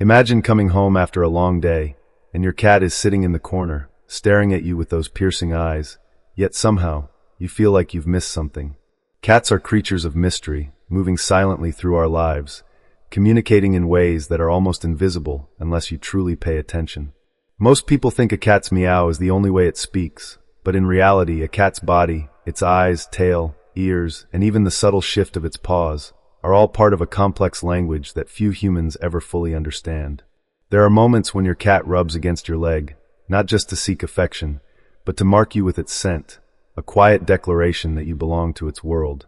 Imagine coming home after a long day, and your cat is sitting in the corner, staring at you with those piercing eyes, yet somehow, you feel like you've missed something. Cats are creatures of mystery, moving silently through our lives, communicating in ways that are almost invisible unless you truly pay attention. Most people think a cat's meow is the only way it speaks, but in reality, a cat's body, its eyes, tail, ears, and even the subtle shift of its paws are all part of a complex language that few humans ever fully understand. There are moments when your cat rubs against your leg, not just to seek affection, but to mark you with its scent, a quiet declaration that you belong to its world.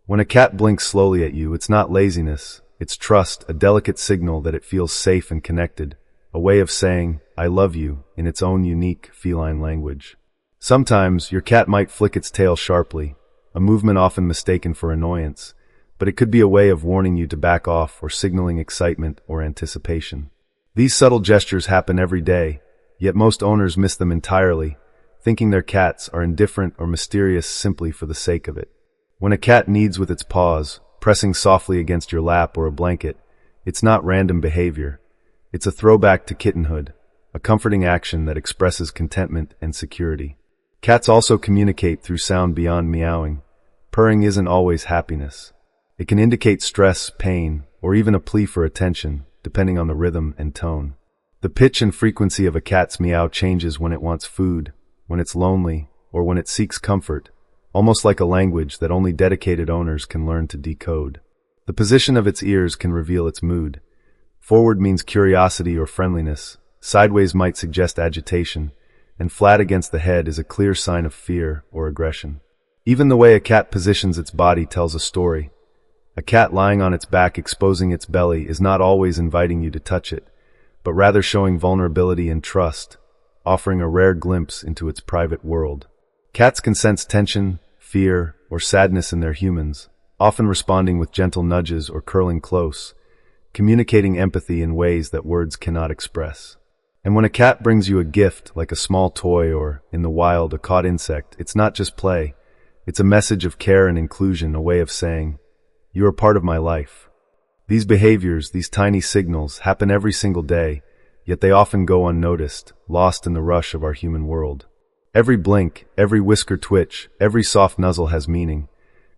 When a cat blinks slowly at you, it's not laziness, it's trust, a delicate signal that it feels safe and connected, a way of saying, "I love you," in its own unique feline language. Sometimes, your cat might flick its tail sharply, a movement often mistaken for annoyance, but it could be a way of warning you to back off or signaling excitement or anticipation. These subtle gestures happen every day, yet most owners miss them entirely, thinking their cats are indifferent or mysterious simply for the sake of it. When a cat kneads with its paws, pressing softly against your lap or a blanket, it's not random behavior. It's a throwback to kittenhood, a comforting action that expresses contentment and security. Cats also communicate through sound beyond meowing. Purring isn't always happiness. It can indicate stress, pain, or even a plea for attention, depending on the rhythm and tone. The pitch and frequency of a cat's meow changes when it wants food, when it's lonely, or when it seeks comfort, almost like a language that only dedicated owners can learn to decode. The position of its ears can reveal its mood. Forward means curiosity or friendliness, sideways might suggest agitation, and flat against the head is a clear sign of fear or aggression. Even the way a cat positions its body tells a story. A cat lying on its back exposing its belly is not always inviting you to touch it, but rather showing vulnerability and trust, offering a rare glimpse into its private world. Cats can sense tension, fear, or sadness in their humans, often responding with gentle nudges or curling close, communicating empathy in ways that words cannot express. And when a cat brings you a gift, like a small toy or, in the wild, a caught insect, it's not just play. It's a message of care and inclusion, a way of saying, "You are part of my life." These behaviors, these tiny signals, happen every single day, yet they often go unnoticed, lost in the rush of our human world. Every blink, every whisker twitch, every soft nuzzle has meaning,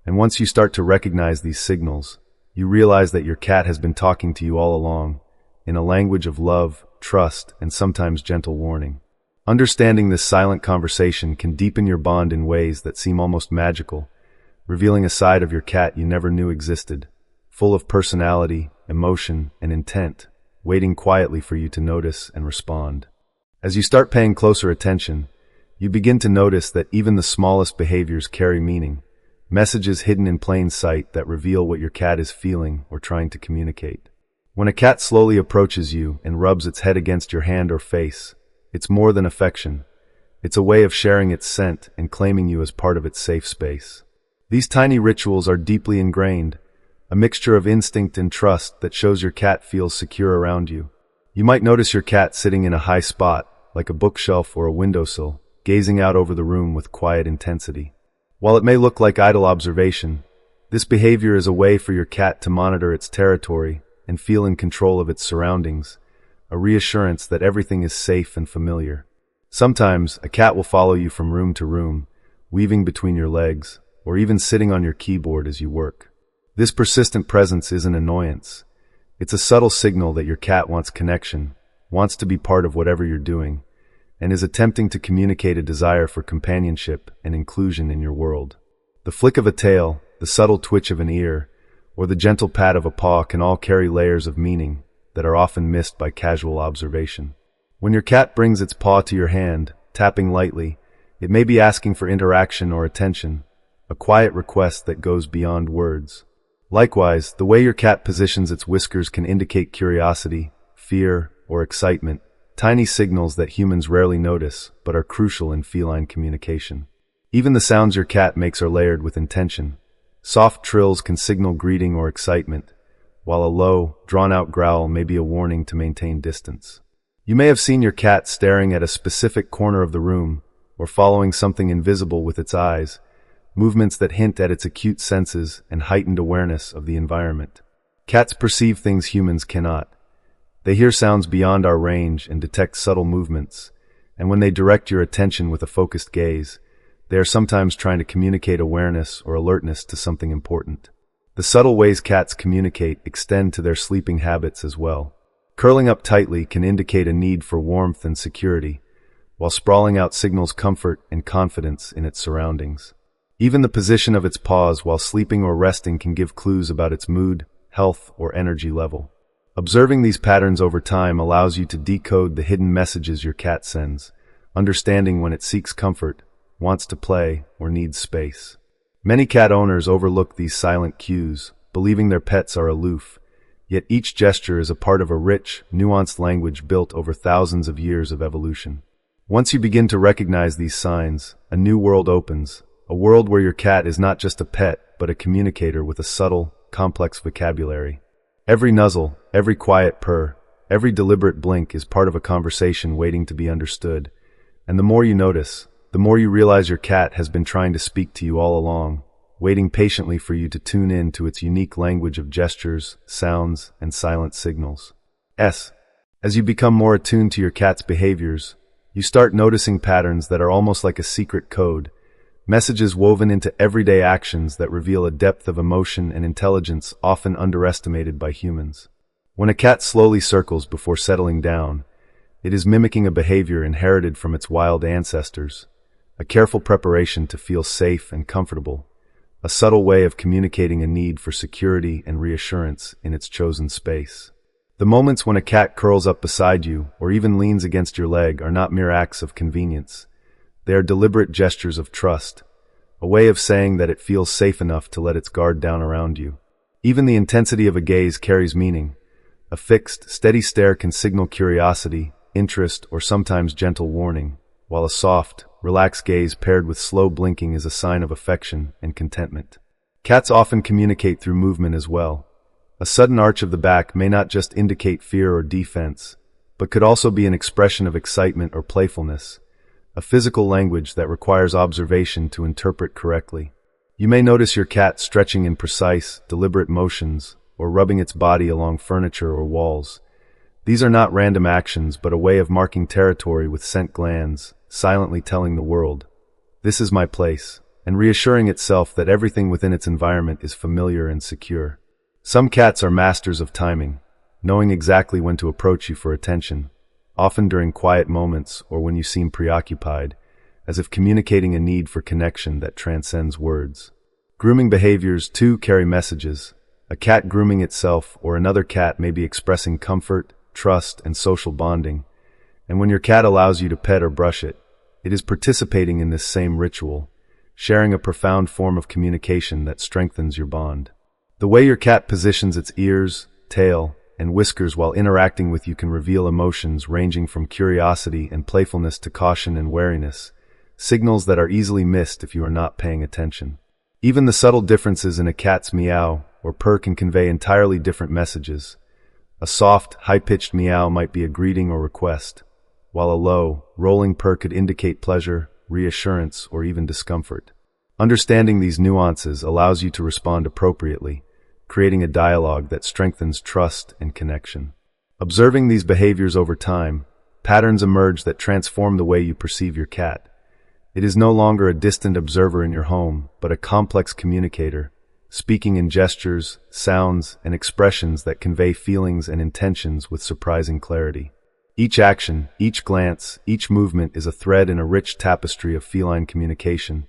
and once you start to recognize these signals, you realize that your cat has been talking to you all along, in a language of love, trust, and sometimes gentle warning. Understanding this silent conversation can deepen your bond in ways that seem almost magical, revealing a side of your cat you never knew existed, full of personality, emotion, and intent, waiting quietly for you to notice and respond. As you start paying closer attention, you begin to notice that even the smallest behaviors carry meaning, messages hidden in plain sight that reveal what your cat is feeling or trying to communicate. When a cat slowly approaches you and rubs its head against your hand or face, it's more than affection. It's a way of sharing its scent and claiming you as part of its safe space. These tiny rituals are deeply ingrained, a mixture of instinct and trust that shows your cat feels secure around you. You might notice your cat sitting in a high spot, like a bookshelf or a windowsill, gazing out over the room with quiet intensity. While it may look like idle observation, this behavior is a way for your cat to monitor its territory and feel in control of its surroundings, a reassurance that everything is safe and familiar. Sometimes, a cat will follow you from room to room, weaving between your legs, or even sitting on your keyboard as you work. This persistent presence isn't annoyance. It's a subtle signal that your cat wants connection, wants to be part of whatever you're doing, and is attempting to communicate a desire for companionship and inclusion in your world. The flick of a tail, the subtle twitch of an ear, or the gentle pat of a paw can all carry layers of meaning that are often missed by casual observation. When your cat brings its paw to your hand, tapping lightly, it may be asking for interaction or attention, a quiet request that goes beyond words. Likewise, the way your cat positions its whiskers can indicate curiosity, fear, or excitement, tiny signals that humans rarely notice but are crucial in feline communication. Even the sounds your cat makes are layered with intention. Soft trills can signal greeting or excitement, while a low, drawn-out growl may be a warning to maintain distance. You may have seen your cat staring at a specific corner of the room, or following something invisible with its eyes, movements that hint at its acute senses and heightened awareness of the environment. Cats perceive things humans cannot. They hear sounds beyond our range and detect subtle movements, and when they direct your attention with a focused gaze, they are sometimes trying to communicate awareness or alertness to something important. The subtle ways cats communicate extend to their sleeping habits as well. Curling up tightly can indicate a need for warmth and security, while sprawling out signals comfort and confidence in its surroundings. Even the position of its paws while sleeping or resting can give clues about its mood, health, or energy level. Observing these patterns over time allows you to decode the hidden messages your cat sends, understanding when it seeks comfort, wants to play, or needs space. Many cat owners overlook these silent cues, believing their pets are aloof, yet each gesture is a part of a rich, nuanced language built over thousands of years of evolution. Once you begin to recognize these signs, a new world opens, a world where your cat is not just a pet, but a communicator with a subtle, complex vocabulary. Every nuzzle, every quiet purr, every deliberate blink is part of a conversation waiting to be understood, and the more you notice, the more you realize your cat has been trying to speak to you all along, waiting patiently for you to tune in to its unique language of gestures, sounds, and silent signals. As you become more attuned to your cat's behaviors, you start noticing patterns that are almost like a secret code, messages woven into everyday actions that reveal a depth of emotion and intelligence often underestimated by humans. When a cat slowly circles before settling down, it is mimicking a behavior inherited from its wild ancestors, a careful preparation to feel safe and comfortable, a subtle way of communicating a need for security and reassurance in its chosen space. The moments when a cat curls up beside you or even leans against your leg are not mere acts of convenience. They are deliberate gestures of trust, a way of saying that it feels safe enough to let its guard down around you. Even the intensity of a gaze carries meaning. A fixed, steady stare can signal curiosity, interest, or sometimes gentle warning, while a soft, relaxed gaze paired with slow blinking is a sign of affection and contentment. Cats often communicate through movement as well. A sudden arch of the back may not just indicate fear or defense, but could also be an expression of excitement or playfulness, a physical language that requires observation to interpret correctly. You may notice your cat stretching in precise, deliberate motions, or rubbing its body along furniture or walls. These are not random actions, but a way of marking territory with scent glands, silently telling the world, "This is my place," and reassuring itself that everything within its environment is familiar and secure. Some cats are masters of timing, knowing exactly when to approach you for attention, often during quiet moments or when you seem preoccupied, as if communicating a need for connection that transcends words. Grooming behaviors, too, carry messages. A cat grooming itself or another cat may be expressing comfort, trust, and social bonding, and when your cat allows you to pet or brush it, it is participating in this same ritual, sharing a profound form of communication that strengthens your bond. The way your cat positions its ears, tail, and whiskers while interacting with you can reveal emotions ranging from curiosity and playfulness to caution and wariness, signals that are easily missed if you are not paying attention. Even the subtle differences in a cat's meow or purr can convey entirely different messages. A soft, high-pitched meow might be a greeting or request, while a low, rolling purr could indicate pleasure, reassurance, or even discomfort. Understanding these nuances allows you to respond appropriately, creating a dialogue that strengthens trust and connection. Observing these behaviors over time, patterns emerge that transform the way you perceive your cat. It is no longer a distant observer in your home, but a complex communicator, speaking in gestures, sounds, and expressions that convey feelings and intentions with surprising clarity. Each action, each glance, each movement is a thread in a rich tapestry of feline communication,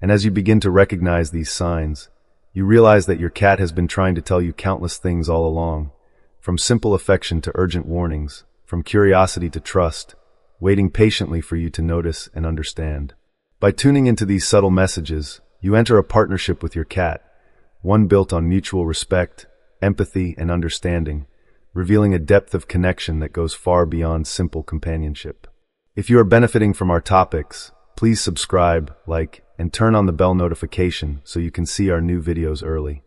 and as you begin to recognize these signs, you realize that your cat has been trying to tell you countless things all along, from simple affection to urgent warnings, from curiosity to trust, waiting patiently for you to notice and understand. By tuning into these subtle messages, you enter a partnership with your cat, one built on mutual respect, empathy, and understanding, revealing a depth of connection that goes far beyond simple companionship. If you are benefiting from our topics, please subscribe, like, and turn on the bell notification so you can see our new videos early.